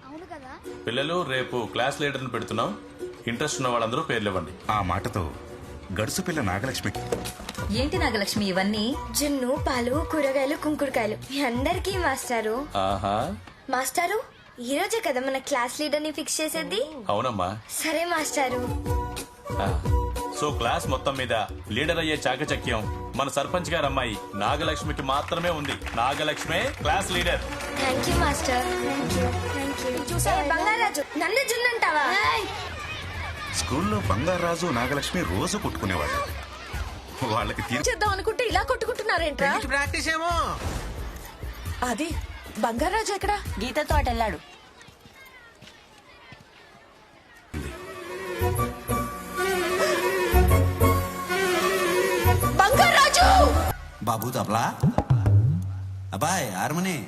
అవును కదా. పిల్లలు రేపు క్లాస్ లీడర్ని పెడుతున్నాం. ఇంట్రెస్ట్ ఉన్న వాళ్ళందరూ పేర్లు ఇవ్వండి. ఆ మాటతో గడుసు పిల్ల నాగలక్ష్మికి ఏంటి నాగలక్ష్మి ఇవన్నీ? జున్ను, పాలు, కూరగాయలు, కుంకుడుకాయలు మీ అందరికీ మాస్టారు. ఆహా, మాస్టారు ఈ రోజే కదా మన క్లాస్ లీడర్ ని ఫిక్స్ చేసేది. అవునమ్మా. సరే మాస్టారు. ఆ, సో క్లాస్ మొత్తం మీద లీడర్ అయ్యే చాకచక్యం మన సర్పంచ్ గారు అమ్మాయి నాగలక్ష్మికి మాత్రమే ఉంది. నాగలక్ష్మే class leader. Thank you master. చూసావా బంగారాజు, నన్ను జున్ను అంటావా? స్కూల్లో బంగారాజు నాగలక్ష్మి రోజు కొట్టుకునేవాళ్ళు. వాళ్ళకి చేద్దాం అనుకుంటే ఇలా కొట్టుకుంటున్నారేంట్రా? ప్రాక్టీస్ ఏమో. అది బంగారాజు ఎక్కడ? గీతతో అటు వెళ్ళాడు. బంగారాజు బాబు తబలా, అబ్బాయి హార్మోని.